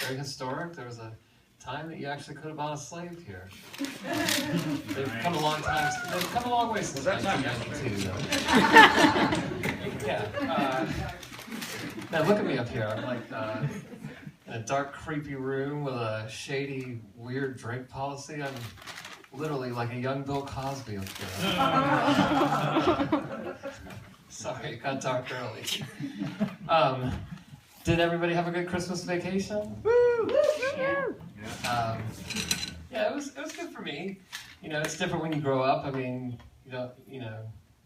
very historic. There was a time that you actually could have bought a slave here. They've come a long time. They've come a long way since 1992. Yeah. Now look at me up here. I'm like in a dark, creepy room with a shady, weird drink policy. I'm literally like a young Bill Cosby up here. Sorry, it got dark early. Did everybody have a good Christmas vacation? Woo! Yeah, it was good for me. You know, it's different when you grow up. I mean,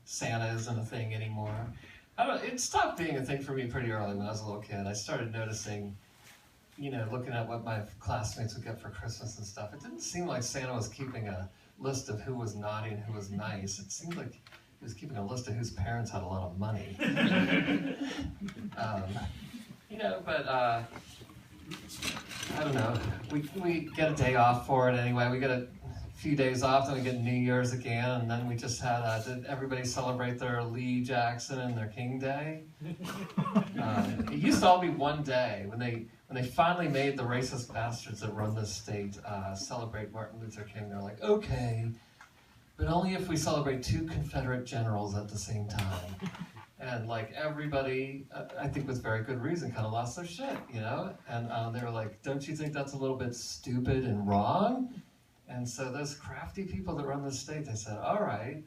Santa isn't a thing anymore. It stopped being a thing for me pretty early when I was a little kid. I started noticing, looking at what my classmates would get for Christmas and stuff. It didn't seem like Santa was keeping a list of who was naughty and who was nice. It seemed like he was keeping a list of whose parents had a lot of money. But I don't know. We get a day off for it anyway. We get a few days off, then we get New Year's again, and then we just had, did everybody celebrate their Lee Jackson and their King Day? It used to all be one day. When they finally made the racist bastards that run this state celebrate Martin Luther King, they're like, okay, but only if we celebrate 2 Confederate generals at the same time. And like everybody, I think with very good reason, kind of lost their shit, And they were like, don't you think that's a little bit stupid and wrong? And so those crafty people that run the state, they said, all right,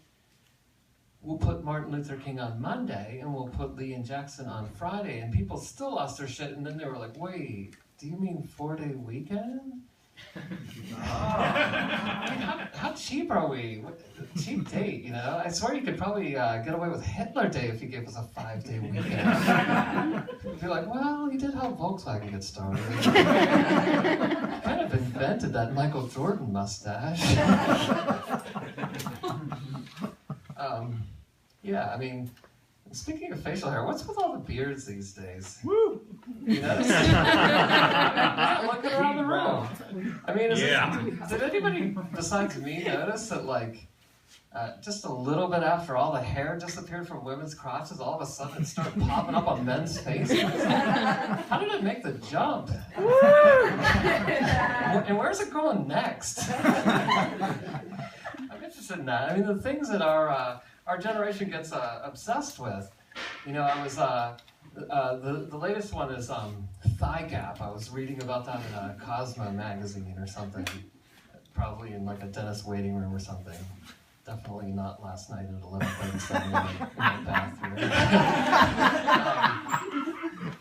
we'll put Martin Luther King on Monday and we'll put Lee and Jackson on Friday. And people still lost their shit. And then they were like, wait, do you mean 4-day weekend? I mean, how cheap are we? Cheap date, I swear you could probably get away with Hitler Day if you gave us a 5-day weekend. You'd be like, well, you did help Volkswagen get started. Kind of invented that Michael Jordan mustache. Yeah, I mean, speaking of facial hair, what's with all the beards these days? Woo! You notice? Looking around the room. I mean, did anybody besides me notice that, like, just a little bit after all the hair disappeared from women's crotches, all of a sudden it started popping up on men's faces? How did it make the jump? And where's it going next? I'm interested in that. I mean, the things that our generation gets obsessed with. I was the latest one is thigh gap. I was reading about that in a Cosmo magazine or something, probably in like a dentist waiting room or something. Definitely not last night at 11:37 in my bathroom.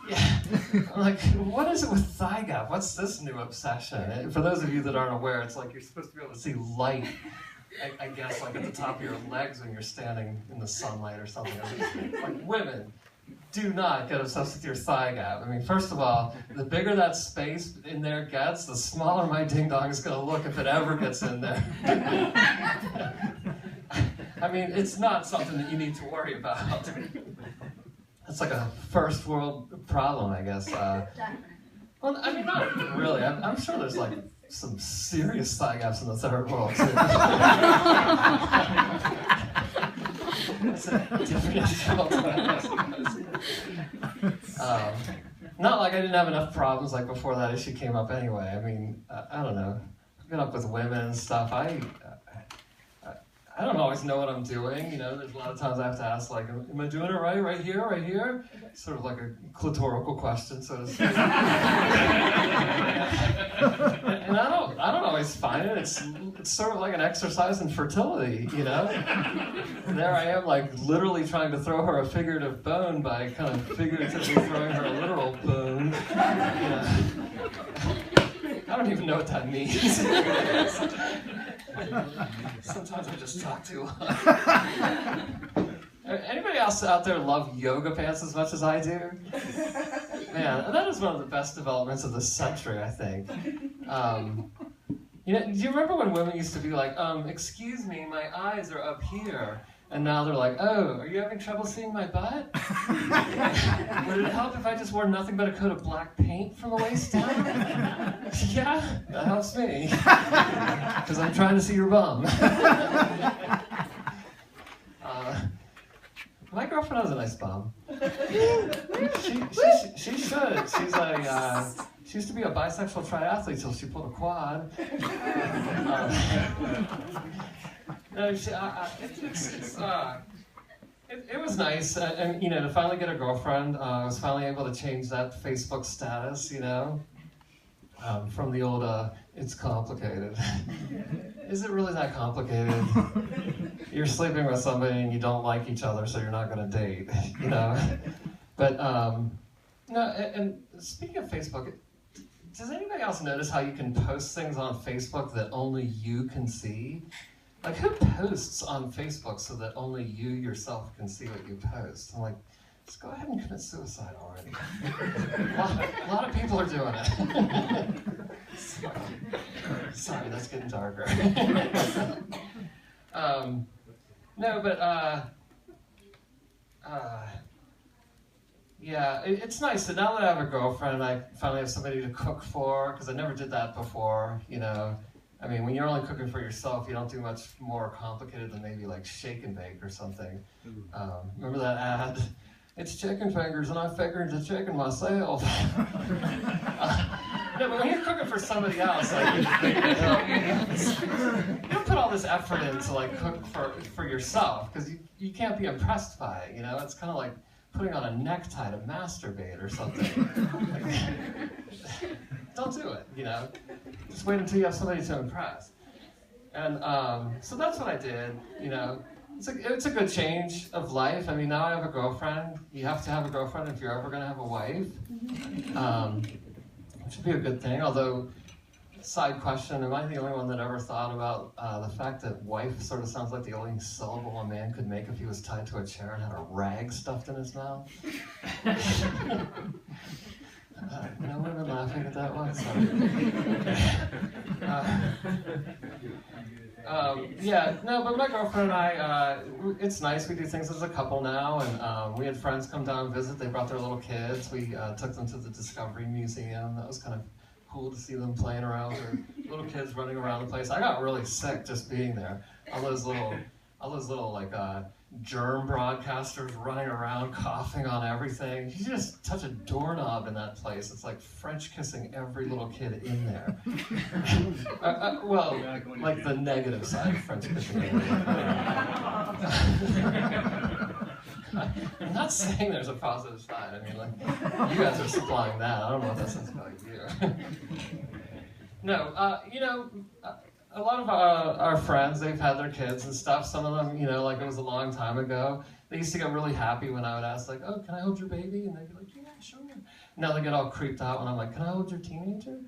Yeah, I'm like, what is it with thigh gap? What's this new obsession? And for those of you that aren't aware, it's like you're supposed to be able to see light. I guess like at the top of your legs when you're standing in the sunlight or something. Like women, do not get obsessed with your thigh gap. I mean, first of all, the bigger that space in there gets, the smaller my ding dong is going to look if it ever gets in there. I mean, it's not something that you need to worry about. It's like a first world problem, I guess. Well, I mean, not really. I'm sure there's like some serious thigh gaps in the third world too. That's a different issue altogether. Not like I didn't have enough problems like before that issue came up anyway. I mean, I don't know. Hooking up with women and stuff, I don't always know what I'm doing, there's a lot of times I have to ask, like, am I doing it right here, right here? Sort of like a clitorical question, so to speak. And I don't always find it. It's sort of like an exercise in fertility, And there I am, like, literally trying to throw her a figurative bone by kind of figuratively throwing her a literal bone. I don't even know what that means. Sometimes I just talk too long. Anybody else out there love yoga pants as much as I do? Man, that is one of the best developments of the century, I think. Do you remember when women used to be like, excuse me, my eyes are up here? And now they're like, oh, are you having trouble seeing my butt? Would it help if I just wore nothing but a coat of black paint from the waist down? Yeah, that helps me. Because I'm trying to see your bum. My girlfriend has a nice bum. She should. She used to be a bisexual triathlete till she pulled a quad. No, it was nice, and you know, to finally get a girlfriend. I was finally able to change that Facebook status, you know, from the old "it's complicated." Is it really that complicated? You're sleeping with somebody and you don't like each other, so you're not going to date, you know. But no, and speaking of Facebook, does anybody else notice how you can post things on Facebook that only you can see? Like, who posts on Facebook so that only you yourself can see what you post? I'm like, just go ahead and commit suicide already. A lot of people are doing it. Sorry, that's getting darker. No, but yeah, it's nice that now that I have a girlfriend, I finally have somebody to cook for, because I never did that before, you know. I mean, when you're only cooking for yourself, you don't do much more complicated than maybe like shake and bake or something. Remember that ad? It's chicken fingers and I figured the chicken myself. No, but when you're cooking for somebody else, like, you don't put all this effort in to like cook for yourself, because you can't be impressed by it, you know? It's kind of like putting on a necktie to masturbate or something. Don't do it, you know? Just wait until you have somebody to impress. And so that's what I did, you know? It's a good change of life. I mean, now I have a girlfriend. You have to have a girlfriend if you're ever going to have a wife. Which would be a good thing, although, side question, am I the only one that ever thought about the fact that wife sort of sounds like the only syllable a man could make if he was tied to a chair and had a rag stuffed in his mouth? No women laughing at that one? Sorry. Yeah, no, but my girlfriend and I, it's nice. We do things as a couple now, and we had friends come down and visit. They brought their little kids. We took them to the Discovery Museum. That was kind of cool to see them playing around with their little kids running around the place. I got really sick just being there. All those little like germ broadcasters running around coughing on everything. You just touch a doorknob in that place, it's like French kissing every little kid in there. Well, like the negative side of French kissing. I'm not saying there's a positive side. I mean, like, you guys are supplying that. I don't know what that says about you. No, you know, a lot of our friends, they've had their kids and stuff. Some of them, you know, like it was a long time ago, they used to get really happy when I would ask, like, oh, can I hold your baby? And they'd be like, yeah, sure. Now they get all creeped out when I'm like, can I hold your teenager?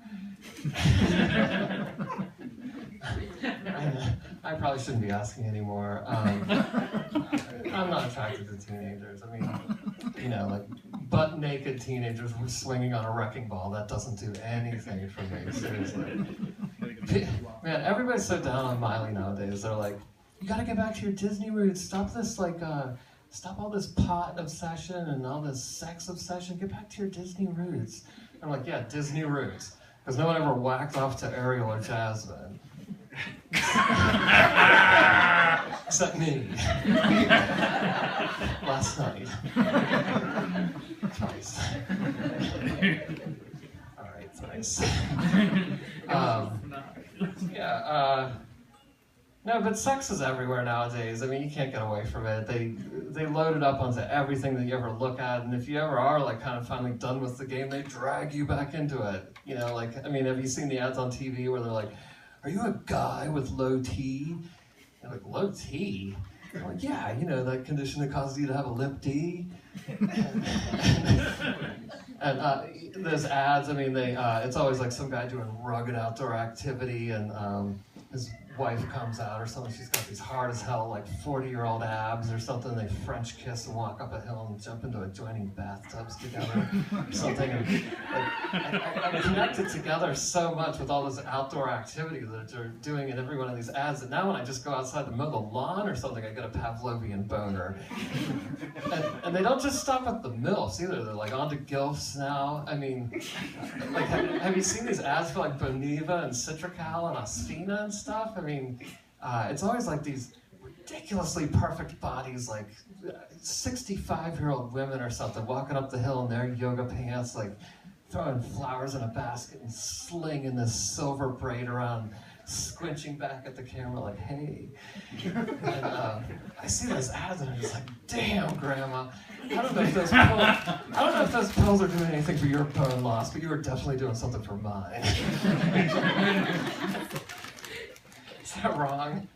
I probably shouldn't be asking anymore. I'm not attracted to teenagers. I mean, you know, like butt-naked teenagers swinging on a wrecking ball, that doesn't do anything for me, seriously. Man, everybody's so down on Miley nowadays. They're like, you gotta get back to your Disney roots. Stop this, like, stop all this pot obsession and all this sex obsession. Get back to your Disney roots. And I'm like, yeah, Disney roots. Because no one ever whacked off to Ariel or Jasmine. Except me. Last night. Twice. Alright, twice. No, but sex is everywhere nowadays. I mean, you can't get away from it. They load it up onto everything that you ever look at, and if you ever are like kind of finally done with the game, they drag you back into it. You know, like, I mean, have you seen the ads on TV where they're like, are you a guy with low T? You're like, low T? I'm like, yeah, you know, that condition that causes you to have a lip D. And those ads, I mean, it's always like some guy doing rugged outdoor activity, and his wife comes out or something. She's got these hard as hell, like 40-year-old abs or something. They French kiss and walk up a hill and jump into adjoining bathtubs together or something. And, like, I'm connected together so much with all this outdoor activity that they're doing in every one of these ads that now when I just go outside to mow the lawn or something, I get a Pavlovian boner. And they don't just stop at the MILFs either. They're like on to GILFs now. I mean, like, have you seen these ads for like Boniva and Citracal and Aspina and stuff? I mean, it's always like these ridiculously perfect bodies, like 65-year-old women or something, walking up the hill in their yoga pants, like throwing flowers in a basket and slinging this silver braid around, squinching back at the camera like, hey. And I see those ads and I'm just like, damn, Grandma. I don't know if those pills are doing anything for your bone loss, but you are definitely doing something for mine. Is that wrong?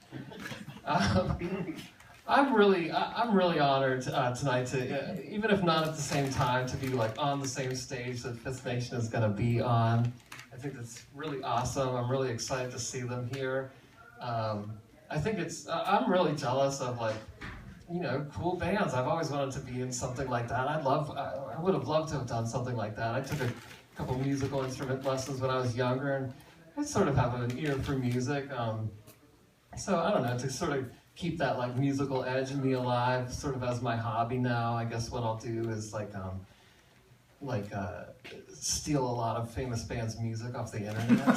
I'm really honored tonight to, even if not at the same time, to be like on the same stage that Fifth Nation is going to be on. I think that's really awesome. I'm really excited to see them here. I think I'm really jealous of like, you know, cool bands. I've always wanted to be in something like that. I would have loved to have done something like that. I took a couple musical instrument lessons when I was younger, and I sort of have an ear for music. So I don't know, to sort of keep that like musical edge in me alive, sort of as my hobby now. I guess what I'll do is steal a lot of famous bands' music off the internet.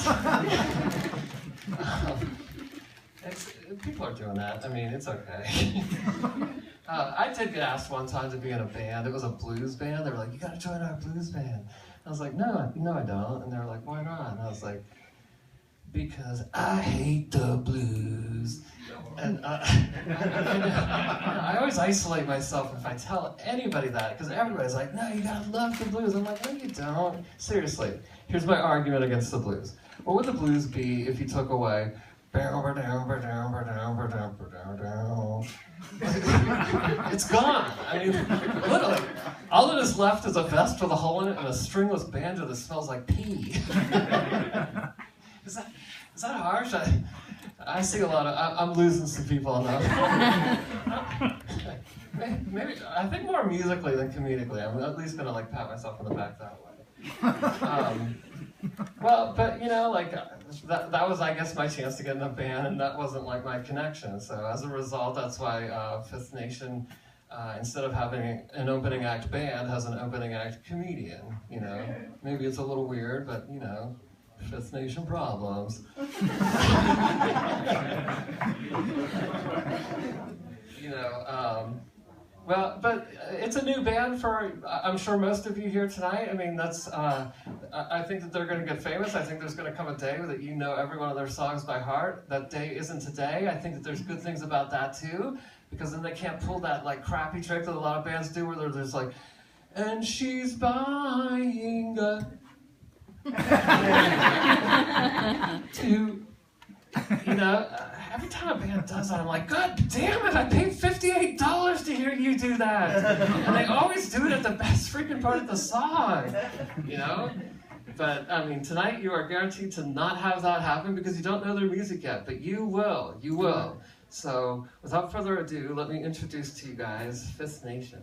People are doing that. I mean, it's okay. I did get asked one time to be in a band. It was a blues band. They were like, "You got to join our blues band." I was like, "No, I don't." And they were like, "Why not?" And I was like, "Because I hate the blues." And I always isolate myself if I tell anybody that, because everybody's like, "No, you gotta love the blues." I'm like, "No, you don't." Seriously, here's my argument against the blues. What would the blues be if you took away it's gone. I mean, literally, all that is left is a vest with a hole in it and a stringless banjo that smells like pee. Is that harsh? I see a lot of. I'm losing some people on that. Maybe I think more musically than comedically. I'm at least gonna like pat myself on the back that way. Well, but you know, like that was, I guess, my chance to get in a band, and that wasn't like my connection. So as a result, that's why Fifth Nation, instead of having an opening act band, has an opening act comedian. You know, maybe it's a little weird, but you know. Fifth Nation problems. You know, well, but it's a new band for, I'm sure most of you here tonight. I mean, that's, I think that they're going to get famous. I think there's going to come a day that you know every one of their songs by heart. That day isn't today. I think that there's good things about that too, because then they can't pull that like crappy trick that a lot of bands do where they're just like, and she's buying a you know, every time a band does that, I'm like, God damn it, I paid $58 to hear you do that. And they always do it at the best freaking part of the song, you know? But, I mean, tonight you are guaranteed to not have that happen because you don't know their music yet, but you will. So, without further ado, let me introduce to you guys Fifth Nation.